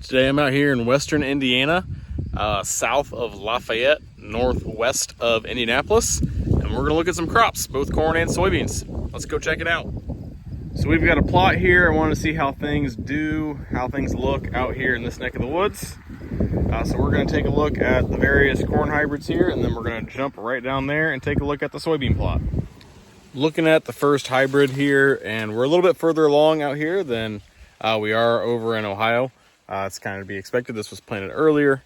Today I'm out here in western Indiana, south of Lafayette, northwest of Indianapolis, and we're gonna look at some crops, both corn and soybeans. Let's go check it out. So we've got a plot here. I want to see how things look out here in this neck of the woods. So we're gonna take a look at the various corn hybrids here, and then we're gonna jump right down there and take a look at the soybean plot. Looking at the first hybrid here, and we're a little bit further along out here than we are over in Ohio. It's kind of to be expected. This was planted earlier.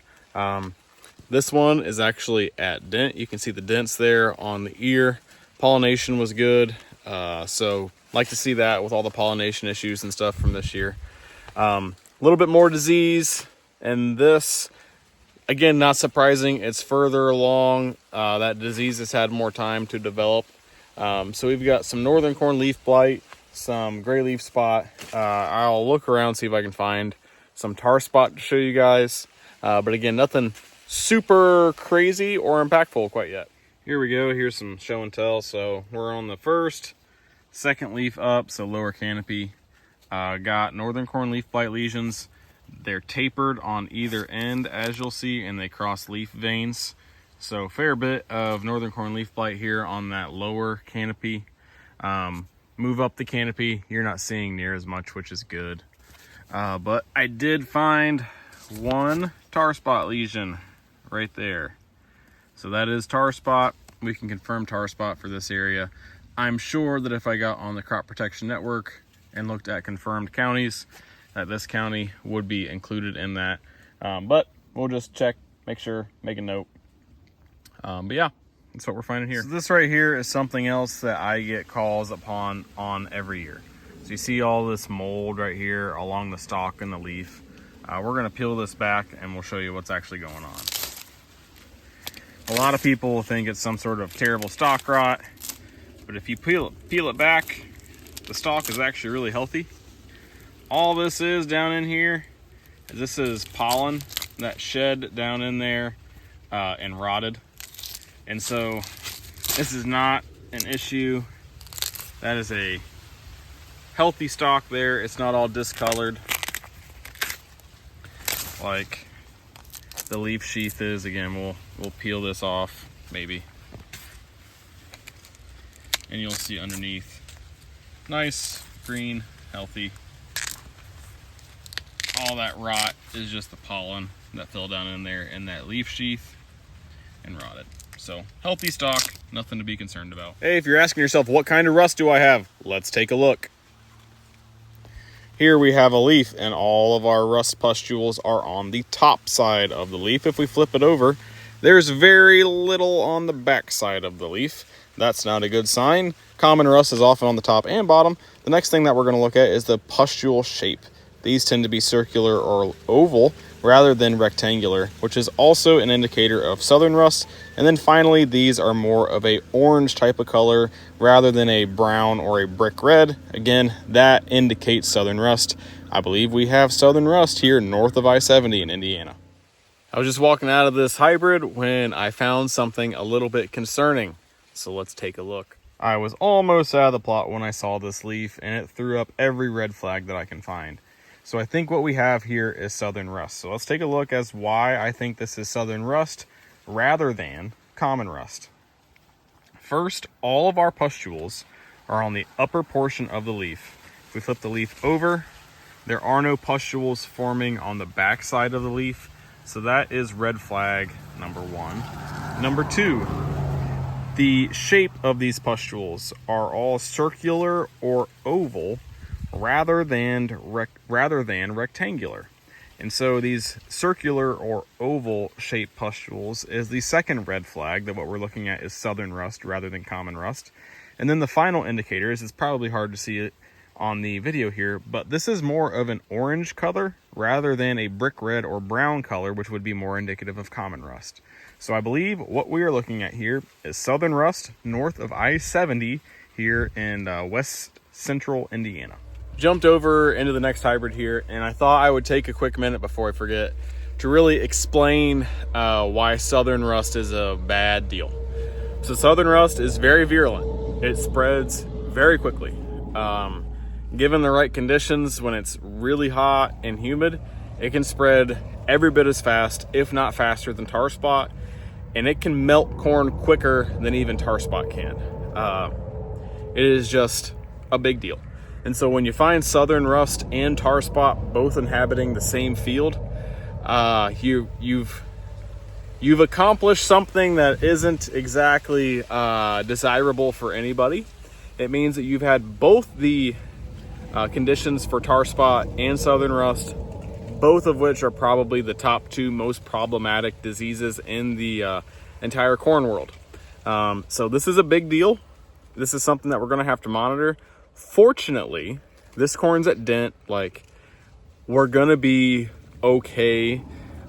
This one is actually at dent. You can see the dents there on the ear. Pollination was good. So like to see that with all the pollination issues and stuff from this year. A little bit more disease. And this, again, not surprising. It's further along. That disease has had more time to develop. So we've got some northern corn leaf blight, some gray leaf spot. I'll look around, see if I can find some tar spot to show you guys. But again, nothing super crazy or impactful quite yet. Here we go. Here's some show and tell. So we're on the second leaf up, so lower canopy. Got northern corn leaf blight lesions. They're tapered on either end, as you'll see, and they cross leaf veins. So fair bit of northern corn leaf blight here on that lower canopy. Move up the canopy, you're not seeing near as much, which is good. But I did find one tar spot lesion right there. So that is tar spot. We can confirm tar spot for this area. I'm sure that if I got on the crop protection network and looked at confirmed counties, that this county would be included in that. But we'll just check, make sure, make a note. But yeah, that's what we're finding here. So this right here is something else that I get calls upon on every year. So you see all this mold right here along the stalk and the leaf. We're gonna peel this back and we'll show you what's actually going on. A lot of people think it's some sort of terrible stalk rot, but if you peel it back, the stalk is actually really healthy. All this is down in here, this is pollen that shed down in there and rotted. And so this is not an issue. That is a healthy stalk there. It's not all discolored like the leaf sheath is. Again, we'll peel this off maybe, and you'll see underneath, nice, green, healthy. All that rot is just the pollen that fell down in there in that leaf sheath and rotted. So healthy stalk, nothing to be concerned about. Hey, if you're asking yourself, what kind of rust do I have? Let's take a look. Here we have a leaf, and all of our rust pustules are on the top side of the leaf. If we flip it over, there's very little on the back side of the leaf. That's not a good sign. Common rust is often on the top and bottom. The next thing that we're going to look at is the pustule shape. These tend to be circular or oval rather than rectangular, which is also an indicator of southern rust. And then finally, these are more of a orange type of color rather than a brown or a brick red. Again, that indicates southern rust. I believe we have southern rust here north of I-70 in Indiana. I was just walking out of this hybrid when I found something a little bit concerning. So let's take a look. I was almost out of the plot when I saw this leaf, and it threw up every red flag that I can find. So I think what we have here is southern rust. So let's take a look as why I think this is southern rust rather than common rust. First, all of our pustules are on the upper portion of the leaf. If we flip the leaf over, there are no pustules forming on the back side of the leaf. So that is red flag number one. Number two, the shape of these pustules are all circular or oval rather than rectangular. And so these circular or oval shaped pustules is the second red flag that what we're looking at is southern rust rather than common rust. And then the final indicator is, it's probably hard to see it on the video here, but this is more of an orange color rather than a brick red or brown color, which would be more indicative of common rust. So I believe what we are looking at here is southern rust north of I-70 here in west central Indiana. Jumped over into the next hybrid here, and I thought I would take a quick minute before I forget to really explain why southern rust is a bad deal. So southern rust is very virulent. It spreads very quickly. Given the right conditions, when it's really hot and humid, It can spread every bit as fast, if not faster, than tar spot, and it can melt corn quicker than even tar spot can. It is just a big deal. And so when you find southern rust and tar spot both inhabiting the same field, you've accomplished something that isn't exactly desirable for anybody. It means that you've had both the conditions for tar spot and southern rust, both of which are probably the top two most problematic diseases in the entire corn world. So this is a big deal. This is something that we're gonna have to monitor. Fortunately, this corn's at dent, like, we're gonna be okay.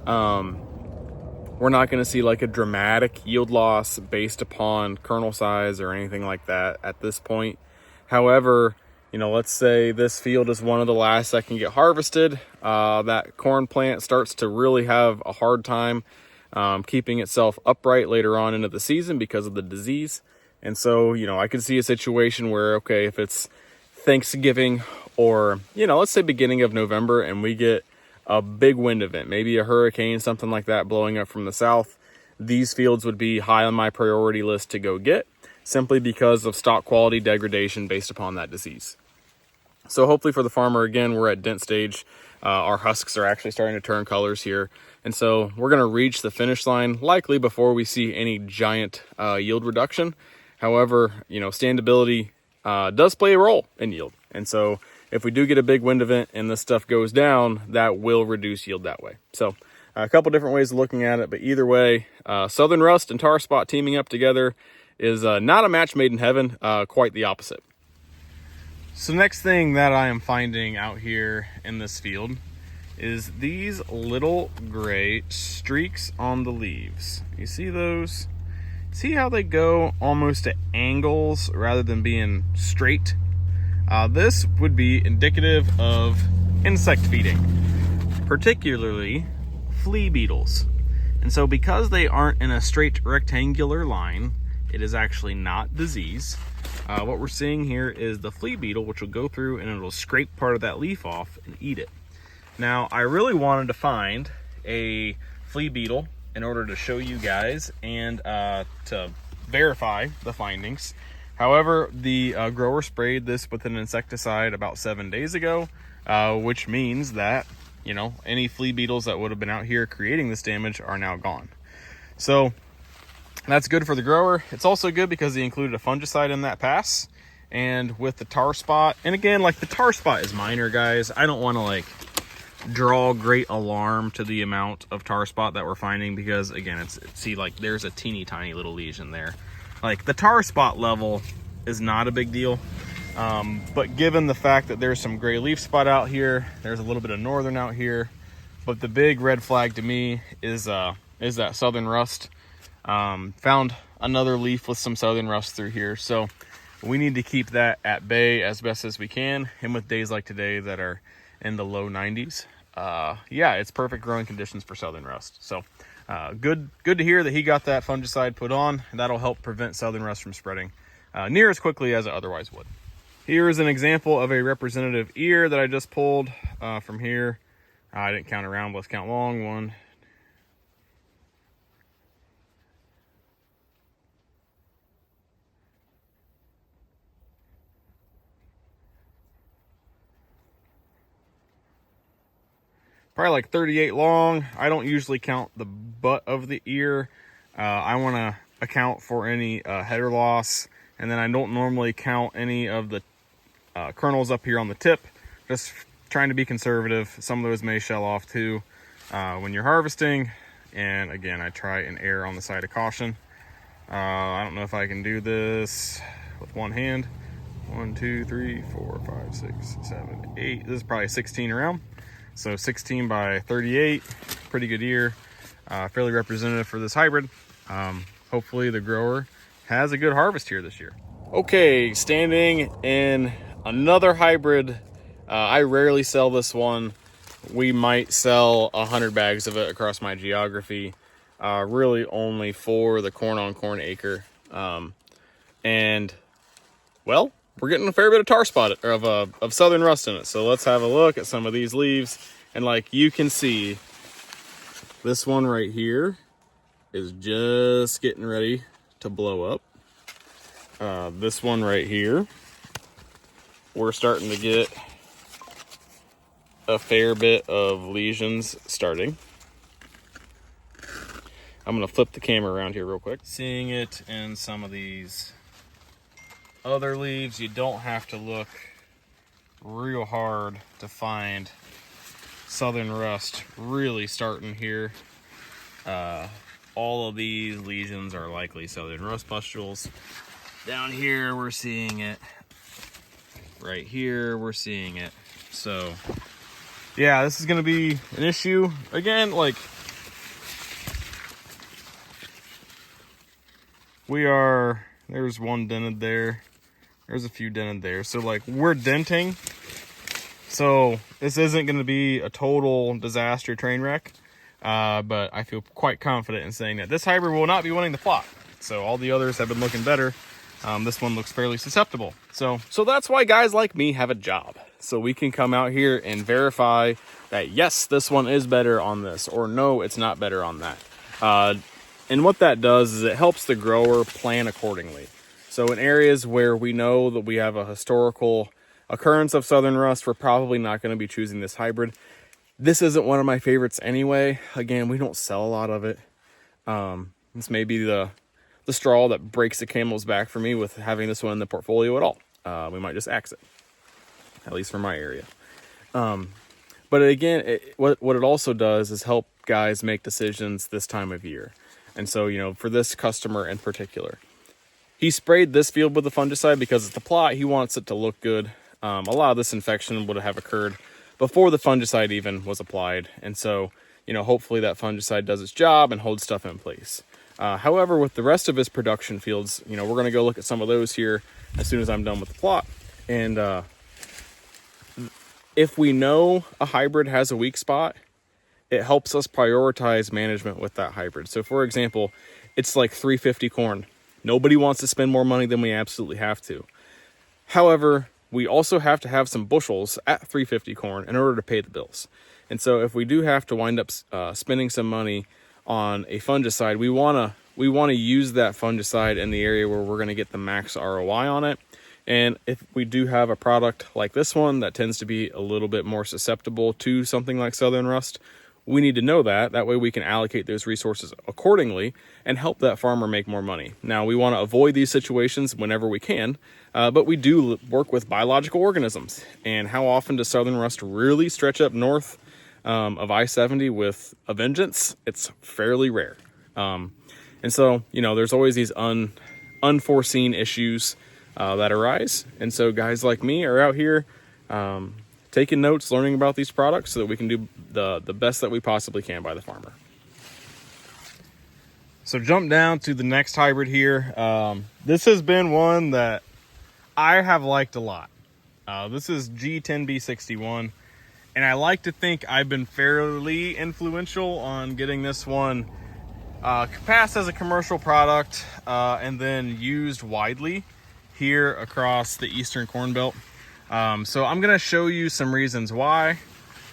We're not gonna see like a dramatic yield loss based upon kernel size or anything like that at this point. However, you know, let's say this field is one of the last that can get harvested. That corn plant starts to really have a hard time keeping itself upright later on into the season because of the disease. And so, you know, I could see a situation where, okay, if it's Thanksgiving or, you know, let's say beginning of November and we get a big wind event, maybe a hurricane, something like that blowing up from the south, these fields would be high on my priority list to go get, simply because of stock quality degradation based upon that disease. So hopefully for the farmer, again, we're at dent stage. Our husks are actually starting to turn colors here. And so we're going to reach the finish line likely before we see any giant yield reduction. However, you know, standability does play a role in yield. And so if we do get a big wind event and this stuff goes down, that will reduce yield that way. So a couple different ways of looking at it, but either way, southern rust and tar spot teaming up together is not a match made in heaven, quite the opposite. So next thing that I am finding out here in this field is these little gray streaks on the leaves. You see those? See how they go almost at angles rather than being straight? This would be indicative of insect feeding, particularly flea beetles. And so because they aren't in a straight rectangular line, it is actually not disease. What we're seeing here is the flea beetle, which will go through and it'll scrape part of that leaf off and eat it. Now, I really wanted to find a flea beetle in order to show you guys and to verify the findings. However, the grower sprayed this with an insecticide about 7 days ago, which means that, you know, any flea beetles that would have been out here creating this damage are now gone. So that's good for the grower. It's also good because he included a fungicide in that pass. And with the tar spot, and again, like, the tar spot is minor, guys. I don't want to like draw great alarm to the amount of tar spot that we're finding, because again, see, like, there's a teeny tiny little lesion there. Like, the tar spot level is not a big deal, but given the fact that there's some gray leaf spot out here, there's a little bit of northern out here, but the big red flag to me is that southern rust. Found another leaf with some southern rust through here, so we need to keep that at bay as best as we can. And with days like today that are in the low 90s, yeah, it's perfect growing conditions for southern rust. So good to hear that he got that fungicide put on. That'll help prevent southern rust from spreading near as quickly as it otherwise would. Here is an example of a representative ear that I just pulled from here. I didn't count around, but let's count long. 1, probably like 38 long. I don't usually count the butt of the ear. I want to account for any header loss, and then I don't normally count any of the kernels up here on the tip, just trying to be conservative. Some of those may shell off too when you're harvesting, and again, I try and err on the side of caution. I don't know if I can do this with one hand. 1, 2, 3, 4, 5, 6, 7, 8. This is probably 16 around. So 16 by 38, pretty good ear, fairly representative for this hybrid. Hopefully the grower has a good harvest here this year. Okay, standing in another hybrid. I rarely sell this one. We might sell 100 bags of it across my geography. Really only for the corn on corn acre. And well, we're getting a fair bit of tar spot of southern rust in it. So let's have a look at some of these leaves And like you can see, this one right here is just getting ready to blow up. This one right here, we're starting to get a fair bit of lesions starting. I'm gonna flip the camera around here real quick. Seeing it in some of these other leaves, you don't have to look real hard to find southern rust really starting here. All of these lesions are likely southern rust pustules. Down here we're seeing it. Right here we're seeing it. So yeah, this is gonna be an issue. Again, like there's one dented there. There's a few dented there. So like we're denting. So this isn't gonna be a total disaster train wreck. But I feel quite confident in saying that this hybrid will not be winning the plot. So all the others have been looking better. This one looks fairly susceptible. So that's why guys like me have a job. So we can come out here and verify that yes, this one is better on this, or no, it's not better on that. And what that does is it helps the grower plan accordingly. So in areas where we know that we have a historical occurrence of southern rust, we're probably not going to be choosing this hybrid. This isn't one of my favorites anyway. Again, we don't sell a lot of it. This may be the straw that breaks the camel's back for me with having this one in the portfolio at all. We might just axe it, at least for my area. But again, what it also does is help guys make decisions this time of year. And so, you know, for this customer in particular, he sprayed this field with a fungicide because it's the plot. He wants it to look good. A lot of this infection would have occurred before the fungicide even was applied. And so, you know, hopefully that fungicide does its job and holds stuff in place. However, with the rest of his production fields, you know, we're going to go look at some of those here as soon as I'm done with the plot. And if we know a hybrid has a weak spot, it helps us prioritize management with that hybrid. So for example, it's like 350 corn. Nobody wants to spend more money than we absolutely have to. However, we also have to have some bushels at 350 corn in order to pay the bills. And so if we do have to wind up spending some money on a fungicide, we want to use that fungicide in the area where we're going to get the max ROI on it. And if we do have a product like this one that tends to be a little bit more susceptible to something like southern rust, we need to know that. That way we can allocate those resources accordingly and help that farmer make more money. Now, we want to avoid these situations whenever we can, but we do work with biological organisms. And how often does southern rust really stretch up north of I-70 with a vengeance? It's fairly rare. And so, you know, there's always these unforeseen issues that arise. And so guys like me are out here taking notes, learning about these products so that we can do the best that we possibly can by the farmer. So jump down to the next hybrid here. This has been one that I have liked a lot. This is G10B61, and I like to think I've been fairly influential on getting this one passed as a commercial product and then used widely here across the Eastern Corn Belt. So I'm gonna show you some reasons why.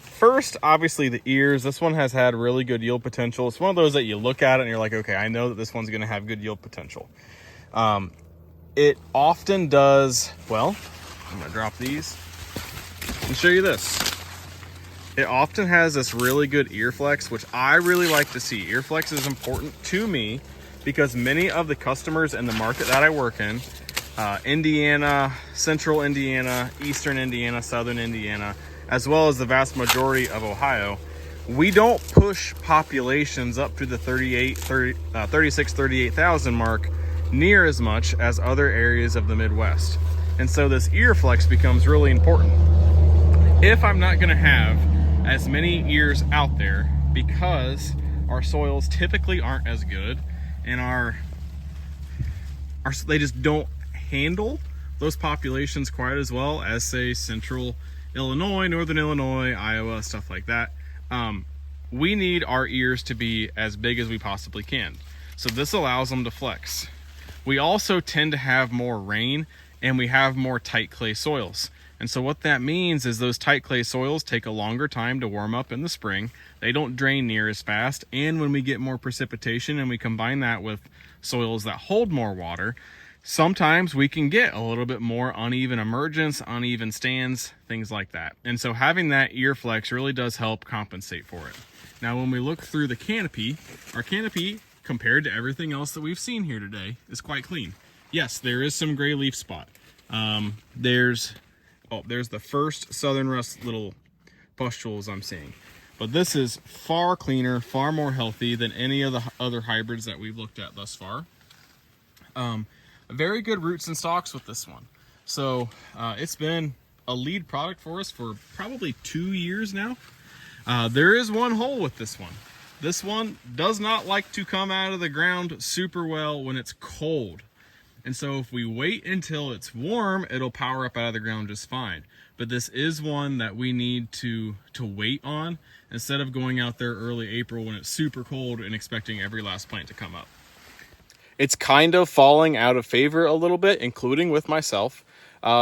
First, obviously the ears. This one has had really good yield potential. It's one of those that you look at it and you're like, okay, I know that this one's gonna have good yield potential. It often does, well, I'm gonna drop these and show you this. It often has this really good ear flex, which I really like to see. Ear flex is important to me because many of the customers in the market that I work in, Indiana, central Indiana, eastern Indiana, southern Indiana, as well as the vast majority of Ohio, we don't push populations up to the 38,000 mark near as much as other areas of the Midwest. And so this ear flex becomes really important. If I'm not gonna have as many ears out there because our soils typically aren't as good and they just don't handle those populations quite as well as, say, central Illinois, northern Illinois, Iowa, stuff like that. We need our ears to be as big as we possibly can. So this allows them to flex. We also tend to have more rain and we have more tight clay soils. And so what that means is those tight clay soils take a longer time to warm up in the spring. They don't drain near as fast. And when we get more precipitation and we combine that with soils that hold more water, sometimes we can get a little bit more uneven emergence, uneven stands, things like that. And so having that ear flex really does help compensate for it. Now, when we look through the canopy, our canopy, compared to everything else that we've seen here today, is quite clean. Yes, there is some gray leaf spot. There's the first southern rust little pustules I'm seeing. But this is far cleaner, far more healthy than any of the other hybrids that we've looked at thus far. Very good roots and stalks with this one. So it's been a lead product for us for probably 2 years now. There is one hole with this one. This one does not like to come out of the ground super well when it's cold. And so if we wait until it's warm, it'll power up out of the ground just fine. But this is one that we need to wait on instead of going out there early April when it's super cold and expecting every last plant to come up. It's kind of falling out of favor a little bit, including with myself,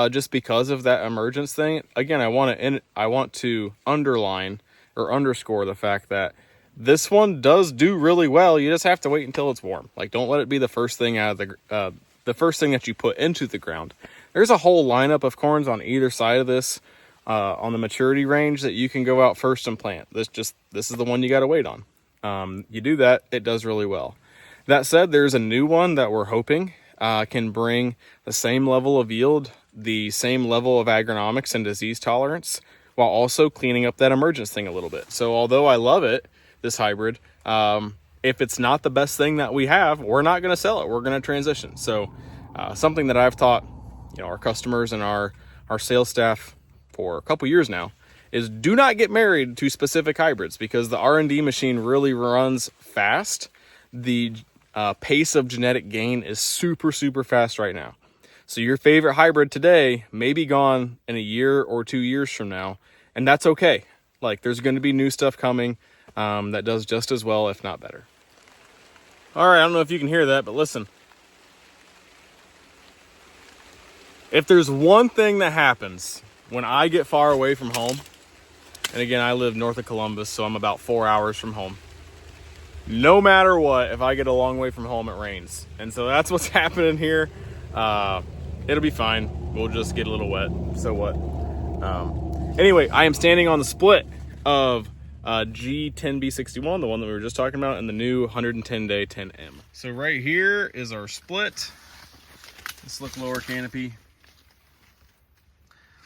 just because of that emergence thing. Again, I want to underline or underscore the fact that this one does do really well. You just have to wait until it's warm. Like, don't let it be the first thing out of the first thing that you put into the ground. There's a whole lineup of corns on either side of this on the maturity range that you can go out first and plant. This is the one you got to wait on. You do that, it does really well. That said, there's a new one that we're hoping can bring the same level of yield, the same level of agronomics and disease tolerance, while also cleaning up that emergence thing a little bit. So although I love it, this hybrid, if it's not the best thing that we have, we're not going to sell it. We're going to transition. So something that I've taught, our customers and our sales staff for a couple years now is do not get married to specific hybrids, because the R&D machine really runs fast. The pace of genetic gain is super, super fast right now. So your favorite hybrid today may be gone in a year or 2 years from now, and that's okay. Like, there's going to be new stuff coming that does just as well, if not better. All right, I don't know if you can hear that, but listen. If there's one thing that happens when I get far away from home, and again, I live north of Columbus, so I'm about 4 hours from home. No matter what, if I get a long way from home, it rains. And so that's what's happening here. It'll be fine. We'll just get a little wet. So what? Anyway, I am standing on the split of G10B61, the one that we were just talking about, and the new 110-day 10M. So right here is our split. Let's look lower canopy.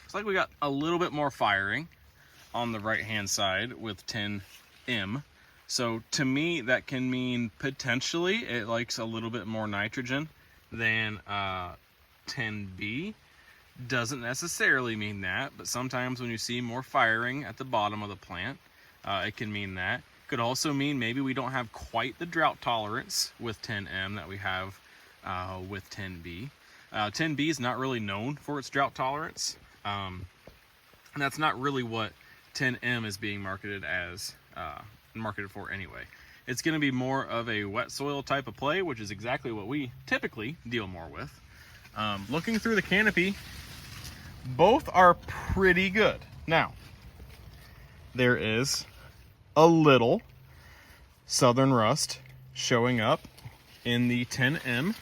Looks like we got a little bit more firing on the right-hand side with 10M. So to me, that can mean potentially it likes a little bit more nitrogen than 10B. Doesn't necessarily mean that, but sometimes when you see more firing at the bottom of the plant, it can mean that. Could also mean maybe we don't have quite the drought tolerance with 10M that we have with 10B. 10B is not really known for its drought tolerance, and that's not really what 10M is being marketed for anyway. It's going to be more of a wet soil type of play, which is exactly what we typically deal more with. Looking through the canopy, both are pretty good. Now, there is a little southern rust showing up in the 10M.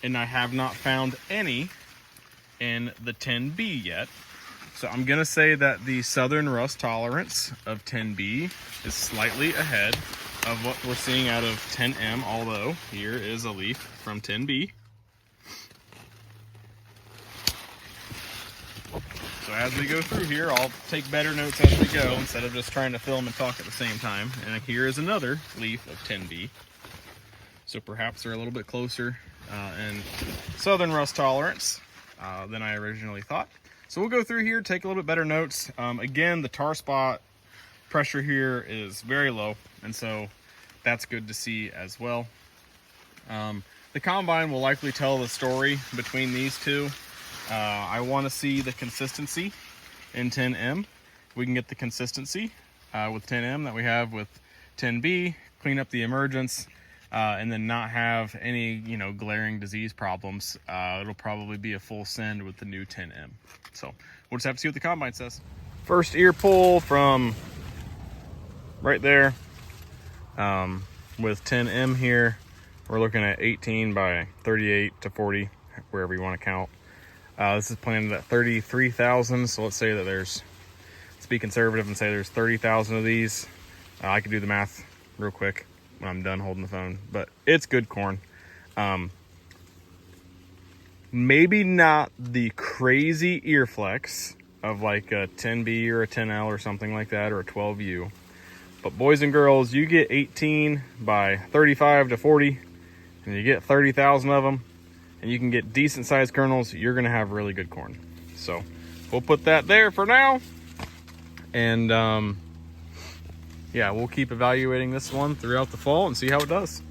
And I have not found any in the 10B yet. So I'm going to say that the southern rust tolerance of 10B is slightly ahead of what we're seeing out of 10M, although here is a leaf from 10B. So as we go through here, I'll take better notes as we go instead of just trying to film and talk at the same time. And here is another leaf of 10B. So perhaps they're a little bit closer in southern rust tolerance than I originally thought. So we'll go through here, take a little bit better notes. Again, the tar spot pressure here is very low, and so that's good to see as well. The combine will likely tell the story between these two. I want to see the consistency in 10M. We can get the consistency with 10M that we have with 10B, clean up the emergence, and then not have any, glaring disease problems, it'll probably be a full send with the new 10M. So we'll just have to see what the combine says. First ear pull from right there, with 10M here, we're looking at 18 by 38 to 40, wherever you want to count. This is planted at 33,000, so let's say that let's be conservative and say there's 30,000 of these. I could do the math real quick when I'm done holding the phone, but it's good corn. Maybe not the crazy ear flex of like a 10B or a 10L or something like that, or a 12U. But boys and girls, you get 18 by 35 to 40, and you get 30,000 of them, and you can get decent sized kernels, you're gonna have really good corn. So we'll put that there for now. And yeah, we'll keep evaluating this one throughout the fall and see how it does.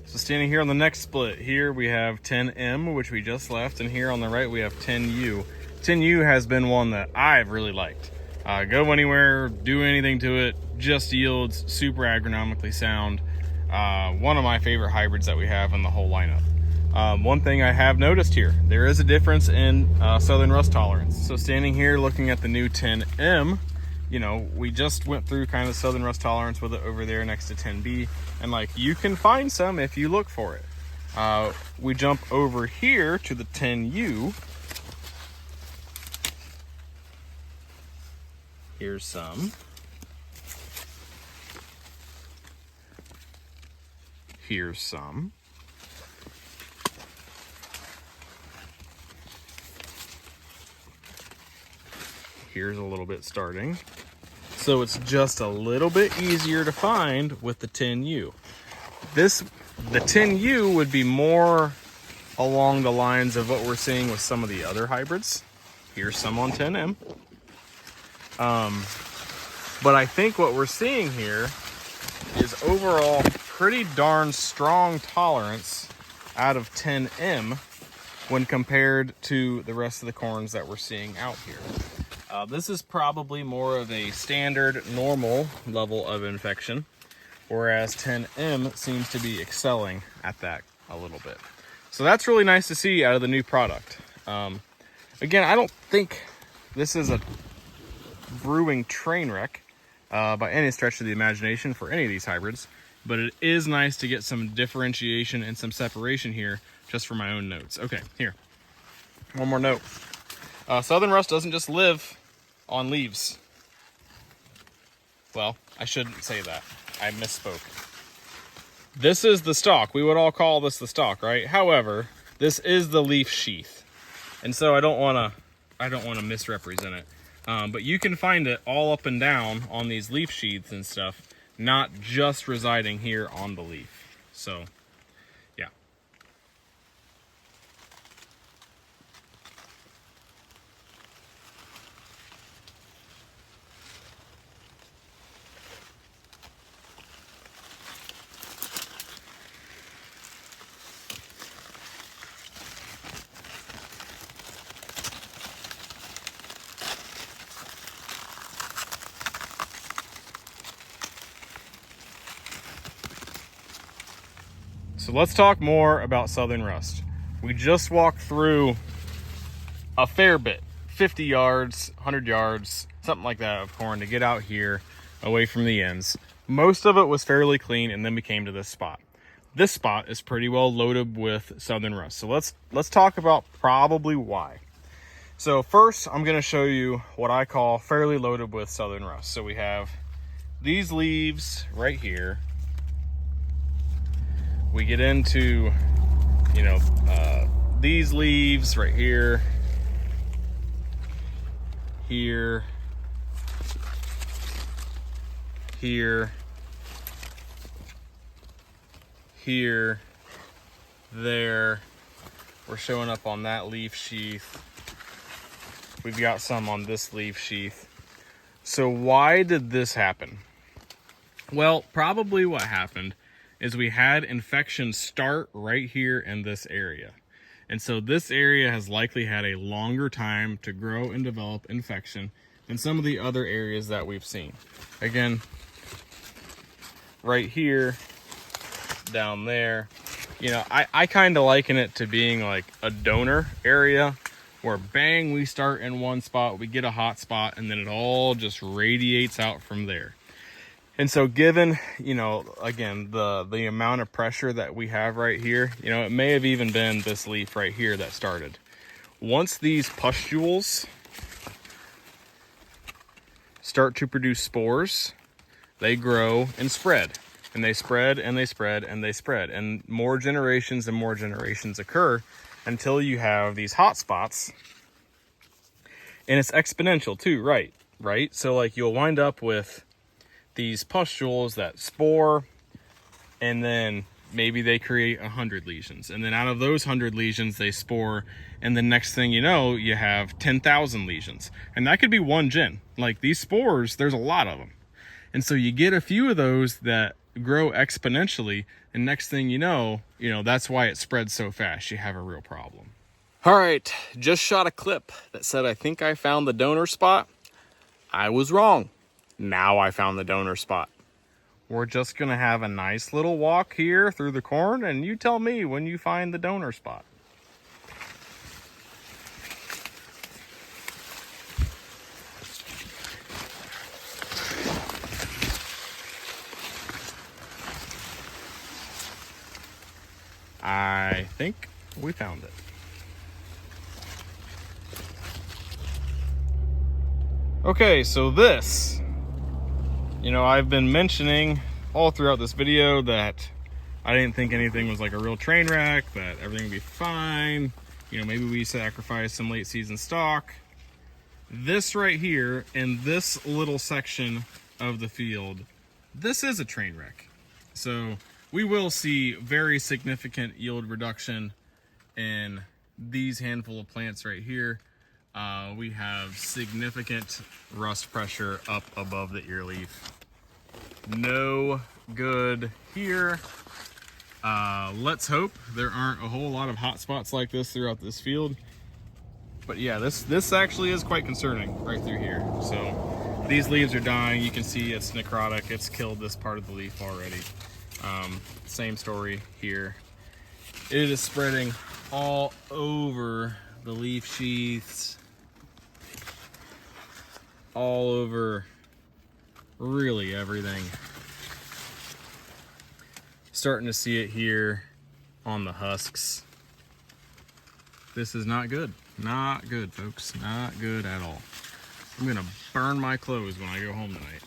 So standing here on the next split, here we have 10M, which we just left, and here on the right we have 10U. 10U has been one that I've really liked. Go anywhere, do anything to it, just yields, super agronomically sound. One of my favorite hybrids that we have in the whole lineup. One thing I have noticed here, there is a difference in southern rust tolerance. So standing here looking at the new 10M, we just went through kind of southern rust tolerance with it over there next to 10B, and like you can find some if you look for it. We jump over here to the 10U. Here's some. Here's some. Here's a little bit starting. So it's just a little bit easier to find with the 10U. The 10U would be more along the lines of what we're seeing with some of the other hybrids. Here's some on 10M. But I think what we're seeing here is overall pretty darn strong tolerance out of 10M when compared to the rest of the corns that we're seeing out here. This is probably more of a standard, normal level of infection, whereas 10M seems to be excelling at that a little bit. So that's really nice to see out of the new product. Again, I don't think this is a brewing train wreck by any stretch of the imagination for any of these hybrids, but it is nice to get some differentiation and some separation here just for my own notes. Okay, here, one more note. Southern rust doesn't just live on leaves. Well, I shouldn't say that. I misspoke. This is the stalk. We would all call this the stalk, right? However, this is the leaf sheath. And so I don't want to misrepresent it. But you can find it all up and down on these leaf sheaths and stuff, not just residing here on the leaf. So, yeah. So let's talk more about southern rust. We just walked through a fair bit, 50 yards, 100 yards, something like that of corn to get out here away from the ends. Most of it was fairly clean, and then we came to this spot. This spot is pretty well loaded with southern rust. So let's talk about probably why. So first, I'm going to show you what I call fairly loaded with southern rust. So we have these leaves right here. We get into, these leaves right here, here, here, here, there. We're showing up on that leaf sheath. We've got some on this leaf sheath. So why did this happen? Well, probably what happened is we had infection start right here in this area. And so this area has likely had a longer time to grow and develop infection than some of the other areas that we've seen. Again, right here, down there. You know, I kind of liken it to being like a donor area where bang, we start in one spot, we get a hot spot, and then it all just radiates out from there. And so given, you know, again, the amount of pressure that we have right here, you know, it may have even been this leaf right here that started. Once these pustules start to produce spores, they grow and spread. And they spread and they spread and they spread. And more generations and more generations occur until you have these hot spots. And it's exponential too, right? So like you'll wind up with these pustules that spore, and then maybe they create 100 lesions. And then out of those 100 lesions, they spore. And the next thing you know, you have 10,000 lesions. And that could be one gen. Like these spores, there's a lot of them. And so you get a few of those that grow exponentially, and next thing you know, that's why it spreads so fast. You have a real problem. All right, just shot a clip that said I think I found the donor spot. I was wrong. Now I found the donor spot. We're just gonna have a nice little walk here through the corn, and you tell me when you find the donor spot. I think we found it. Okay, so this, I've been mentioning all throughout this video that I didn't think anything was like a real train wreck, that everything would be fine. Maybe we sacrificed some late season stock. This right here in this little section of the field, this is a train wreck. So we will see very significant yield reduction in these handful of plants right here. We have significant rust pressure up above the ear leaf. No good here. Let's hope there aren't a whole lot of hot spots like this throughout this field. But yeah, this actually is quite concerning right through here. So these leaves are dying. You can see it's necrotic. It's killed this part of the leaf already. Same story here. It is spreading all over the leaf sheaths, all over really everything. Starting to see it here on the husks. This is not good. Not good, folks. Not good at all. I'm gonna burn my clothes when I go home tonight.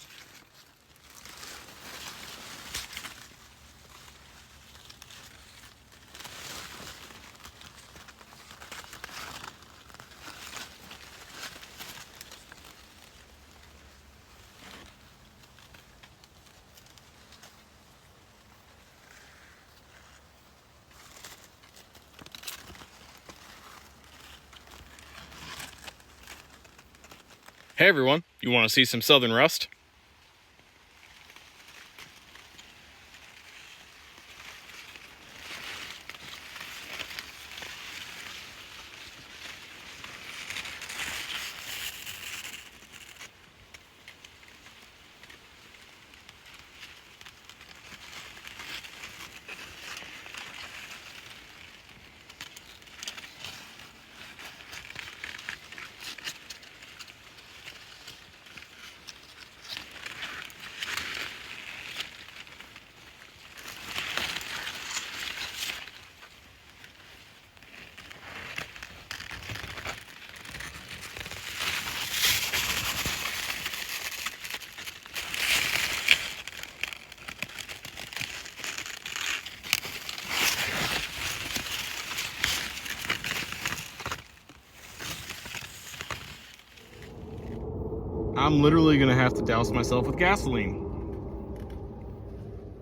Hey everyone, you want to see some southern rust? I'm literally gonna have to douse myself with gasoline.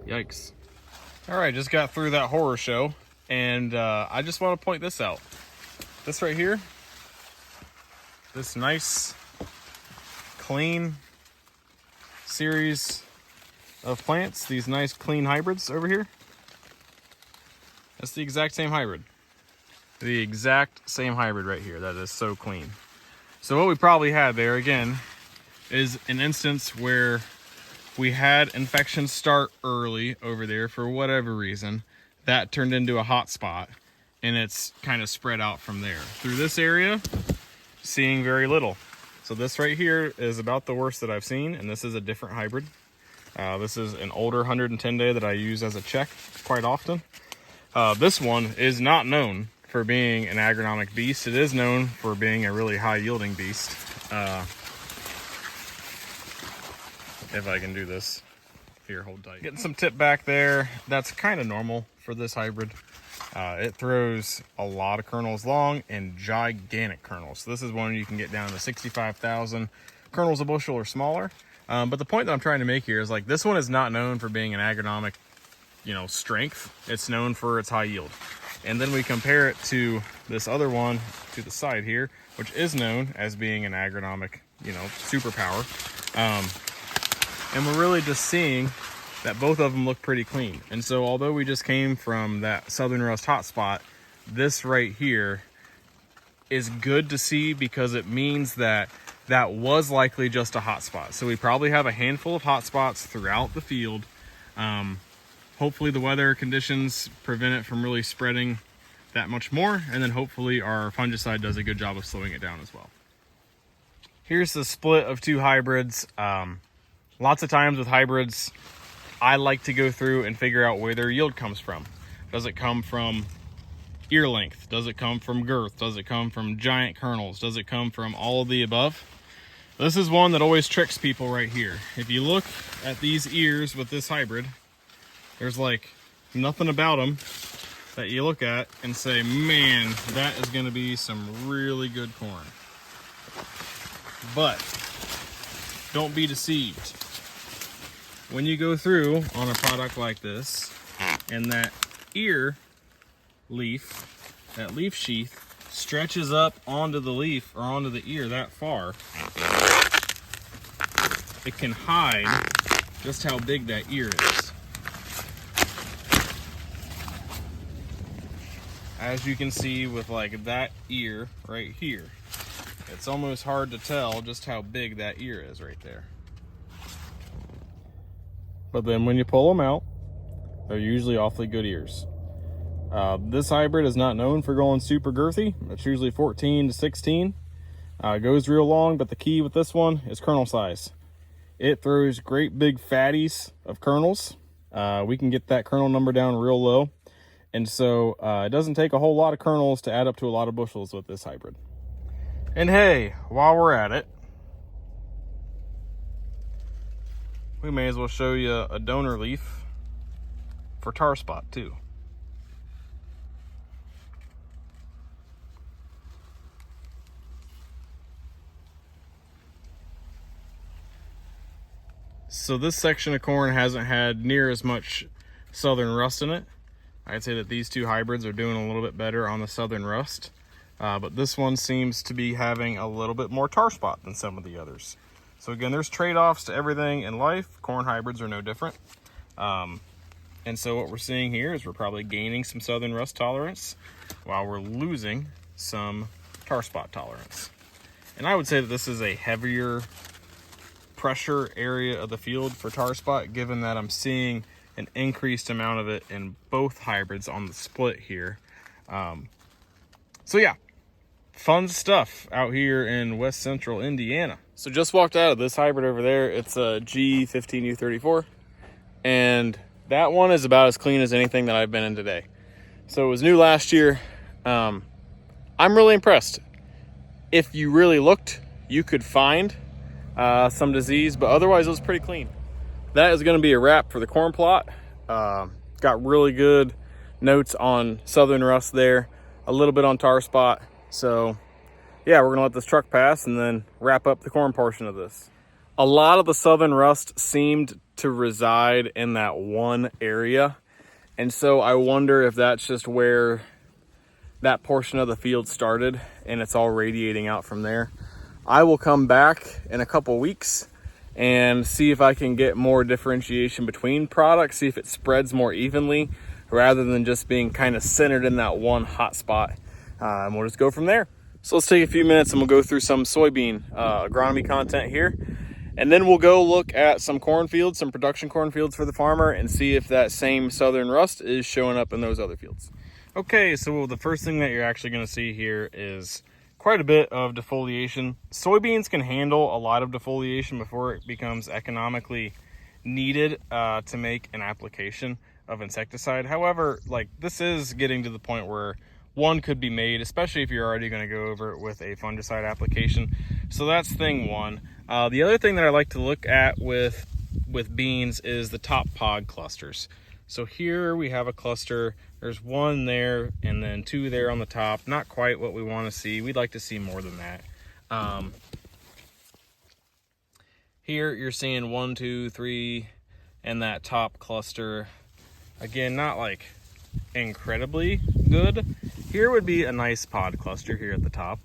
Yikes. All right, just got through that horror show, and I just want to point this out. This right here, this nice, clean series of plants, these nice clean hybrids over here, that's the exact same hybrid. The exact same hybrid right here. That is so clean. So what we probably had there, again, is an instance where we had infections start early over there for whatever reason, that turned into a hot spot, and it's kind of spread out from there. Through this area, seeing very little. So this right here is about the worst that I've seen, and this is a different hybrid. This is an older 110 day that I use as a check quite often. This one is not known for being an agronomic beast. It is known for being a really high yielding beast. If I can do this. Here, hold tight. Getting some tip back there. That's kind of normal for this hybrid. It throws a lot of kernels long and gigantic kernels. So this is one you can get down to 65,000 kernels a bushel or smaller. But the point that I'm trying to make here is, like, this one is not known for being an agronomic, you know, strength. It's known for its high yield. And then we compare it to this other one to the side here, which is known as being an agronomic, you know, superpower. And we're really just seeing that both of them look pretty clean. And so although we just came from that southern rust hotspot, this right here is good to see because it means that that was likely just a hotspot. So we probably have a handful of hotspots throughout the field. Hopefully the weather conditions prevent it from really spreading that much more. And then hopefully our fungicide does a good job of slowing it down as well. Here's the split of two hybrids. Lots of times with hybrids, I like to go through and figure out where their yield comes from. Does it come from ear length? Does it come from girth? Does it come from giant kernels? Does it come from all of the above? This is one that always tricks people right here. If you look at these ears with this hybrid, there's like nothing about them that you look at and say, man, that is going to be some really good corn. But don't be deceived. When you go through on a product like this, and that ear leaf, that leaf sheath, stretches up onto the leaf or onto the ear that far, it can hide just how big that ear is. As you can see with like that ear right here, it's almost hard to tell just how big that ear is right there. But then when you pull them out, they're usually awfully good ears. This hybrid is not known for going super girthy. It's usually 14 to 16. It goes real long, but the key with this one is kernel size. It throws great big fatties of kernels. We can get that kernel number down real low. And so it doesn't take a whole lot of kernels to add up to a lot of bushels with this hybrid. And hey, while we're at it, we may as well show you a donor leaf for tar spot too. So this section of corn hasn't had near as much southern rust in it. I'd say that these two hybrids are doing a little bit better on the southern rust. But this one seems to be having a little bit more tar spot than some of the others. So again, there's trade-offs to everything in life. Corn hybrids are no different. And so what we're seeing here is we're probably gaining some southern rust tolerance while we're losing some tar spot tolerance. And I would say that this is a heavier pressure area of the field for tar spot, given that I'm seeing an increased amount of it in both hybrids on the split here. So yeah, fun stuff out here in west central Indiana. So just walked out of this hybrid over there. It's a G15U34, and that one is about as clean as anything that I've been in today. So it was new last year. I'm really impressed. If you really looked, you could find some disease, but otherwise it was pretty clean. That is going to be a wrap for the corn plot. Got really good notes on southern rust there, a little bit on tar spot. So yeah, we're gonna let this truck pass and then wrap up the corn portion of this. A lot of the southern rust seemed to reside in that one area. And so I wonder if that's just where that portion of the field started and it's all radiating out from there. I will come back in a couple weeks and see if I can get more differentiation between products, see if it spreads more evenly rather than just being kind of centered in that one hot spot. And we'll just go from there. So let's take a few minutes and we'll go through some soybean agronomy content here And then we'll go look at some cornfields, some production cornfields for the farmer, and see if that same southern rust is showing up in those other fields. Okay, so the first thing that you're actually going to see here is quite a bit of defoliation. Soybeans can handle a lot of defoliation before it becomes economically needed to make an application of insecticide. However, like, this is getting to the point where one could be made, especially if you're already going to go over it with a fungicide application. So that's thing one. The other thing that I like to look at with beans is the top pod clusters. So here we have a cluster. There's one there and then two there on the top. Not quite what we want to see. We'd like to see more than that. Here you're seeing 1, 2, 3, and that top cluster. Again, not like incredibly good. Here would be a nice pod cluster here at the top.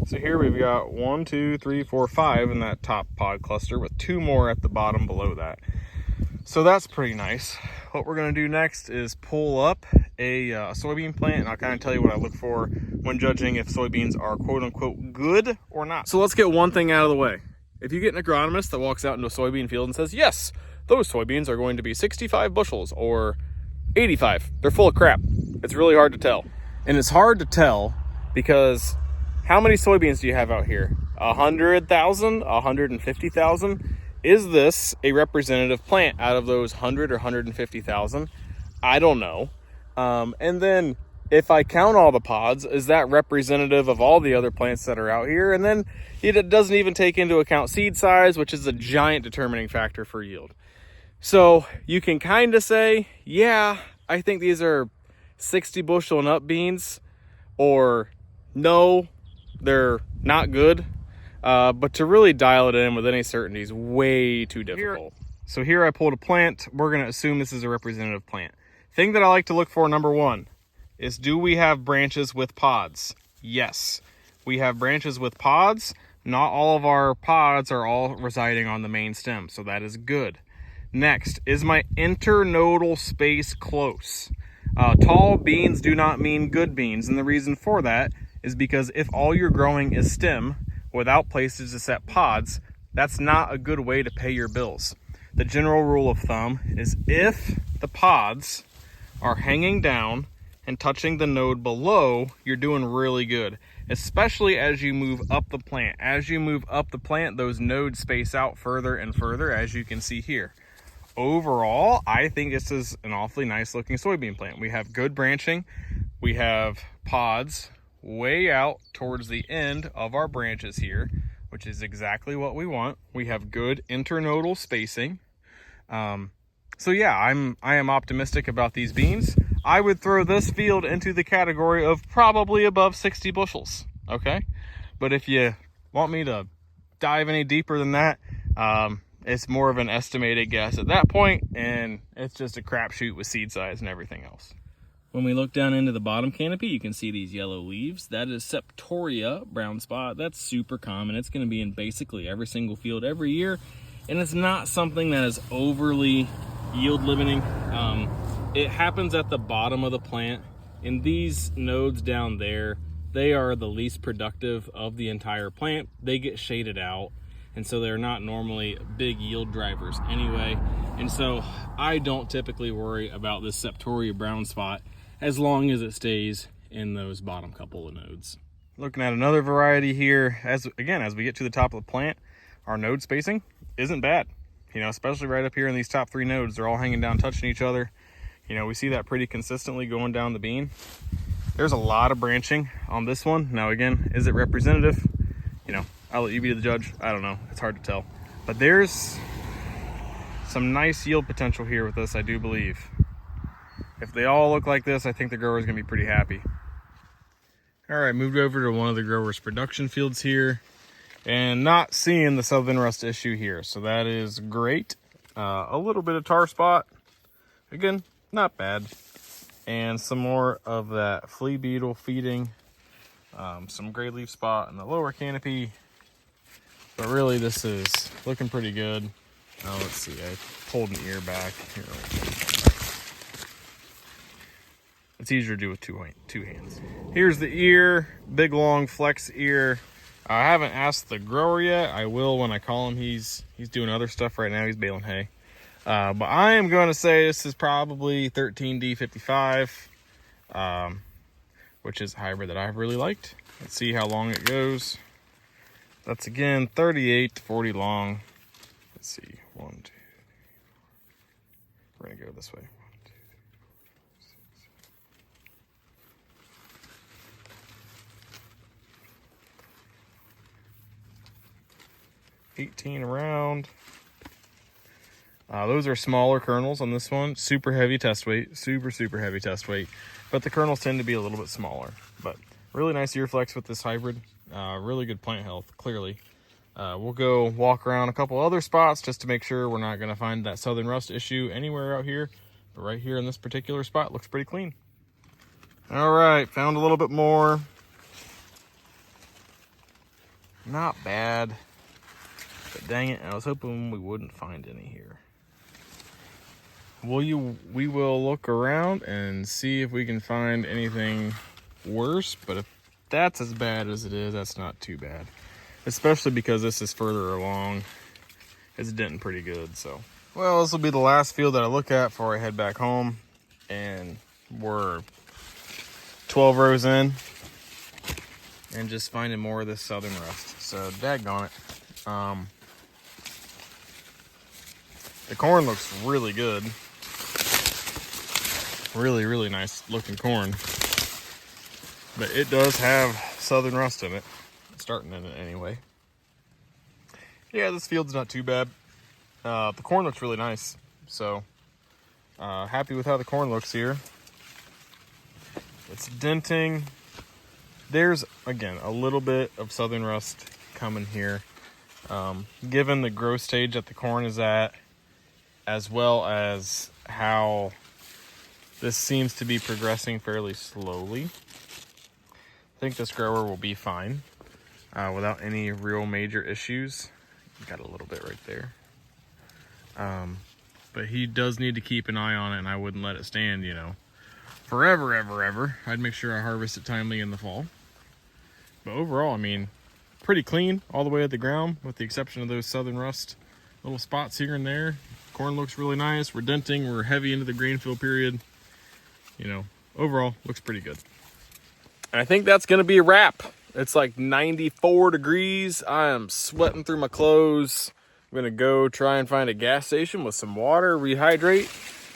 So here we've got 1, 2, 3, 4, 5 in that top pod cluster with 2 more at the bottom below that. So that's pretty nice. What we're gonna do next is pull up a soybean plant, and I'll kind of tell you what I look for when judging if soybeans are quote unquote good or not. So let's get one thing out of the way. If you get an agronomist that walks out into a soybean field and says, yes, those soybeans are going to be 65 bushels or 85, they're full of crap. It's really hard to tell. And it's hard to tell because how many soybeans do you have out here? 100,000, 150,000? Is this a representative plant out of those 100 or 150,000? I don't know. And then if I count all the pods, is that representative of all the other plants that are out here? And then it doesn't even take into account seed size, which is a giant determining factor for yield. So you can kind of say, yeah, I think these are 60 bushel and up beans, or no, they're not good. But to really dial it in with any certainty is way too difficult. So here I pulled a plant. We're going to assume this is a representative plant. Thing that I like to look for, number one, is do we have branches with pods? Yes, we have branches with pods. Not all of our pods are all residing on the main stem, so that is good. Next, is my internodal space close? Tall beans do not mean good beans, and the reason for that is because if all you're growing is stem without places to set pods, that's not a good way to pay your bills. The general rule of thumb is if the pods are hanging down and touching the node below, you're doing really good, especially as you move up the plant. As you move up the plant, those nodes space out further and further, as you can see here. Overall, I think this is an awfully nice looking soybean plant. We have good branching. We have pods way out towards the end of our branches here, which is exactly what we want. We have good internodal spacing. So yeah, I am optimistic about these beans. I would throw this field into the category of probably above 60 bushels, okay? But if you want me to dive any deeper than that, it's more of an estimated guess at that point, and it's just a crapshoot with seed size and everything else. When we look down into the bottom canopy, you can see these yellow leaves. That is Septoria brown spot. That's super common. It's going to be in basically every single field every year, and it's not something that is overly yield limiting. It happens at the bottom of the plant. In these nodes down there, they are the least productive of the entire plant. They get shaded out, and so they're not normally big yield drivers anyway. And so I don't typically worry about this Septoria brown spot as long as it stays in those bottom couple of nodes. Looking at another variety here, as we get to the top of the plant, our node spacing isn't bad. You know, especially right up here in these top 3 nodes, they're all hanging down, touching each other. You know, we see that pretty consistently going down the bean. There's a lot of branching on this one. Now again, is it representative? You know, I'll let you be the judge. I don't know, it's hard to tell. But there's some nice yield potential here with this, I do believe. If they all look like this, I think the grower's gonna be pretty happy. All right, moved over to one of the grower's production fields here, and not seeing the southern rust issue here, so that is great. A little bit of tar spot, again, not bad. And some more of that flea beetle feeding, some gray leaf spot in the lower canopy. But really, this is looking pretty good. Oh, let's see, I pulled an ear back. Here, it's easier to do with two hands. Here's the ear, big long flex ear. I haven't asked the grower yet. I will when I call him. He's doing other stuff right now. He's baling hay. But I am going to say this is probably 13D55, which is a hybrid that I've really liked. Let's see how long it goes. That's again 38 to 40 long. Let's see, 1, 2, 3, 4. We're gonna go this way. 1, 2, 3, 4, 5, 6, 7. 18 around. Those are smaller kernels on this one. Super heavy test weight, super heavy test weight. But the kernels tend to be a little bit smaller. But really nice ear flex with this hybrid. Really good plant health, clearly. We'll go walk around a couple other spots just to make sure we're not going to find that southern rust issue anywhere out here. But right here in this particular spot looks pretty clean. All right, found a little bit more. Not bad. But dang it, I was hoping we wouldn't find any here. We will look around and see if we can find anything worse, but if that's as bad as it is, that's not too bad. Especially because this is further along. It's denting pretty good, so. Well, this will be the last field that I look at before I head back home. And we're 12 rows in. And just finding more of this southern rust. So, daggone it. The corn looks really good. Really nice looking corn. But it does have southern rust in it. Starting in it anyway. Yeah, this field's not too bad. The corn looks really nice. So, happy with how the corn looks here. It's denting. There's, again, a little bit of southern rust coming here. Given the growth stage that the corn is at, as well as how this seems to be progressing fairly slowly, I think this grower will be fine without any real major issues. Got a little bit right there. But he does need to keep an eye on it, and I wouldn't let it stand, you know, forever, ever. I'd make sure I harvest it timely in the fall. But overall, I mean, pretty clean all the way at the ground, with the exception of those southern rust little spots here and there. Corn looks really nice. We're denting. We're heavy into the grain fill period. You know, overall, looks pretty good. And I think that's going to be a wrap. It's like 94 degrees. I am sweating through my clothes. I'm going to go try and find a gas station with some water, rehydrate,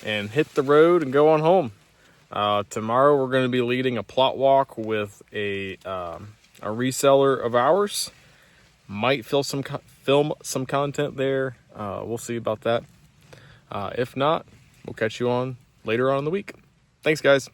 and hit the road and go on home. Tomorrow we're going to be leading a plot walk with a reseller of ours. Might film some content there. We'll see about that. If not, we'll catch you on later on in the week. Thanks, guys.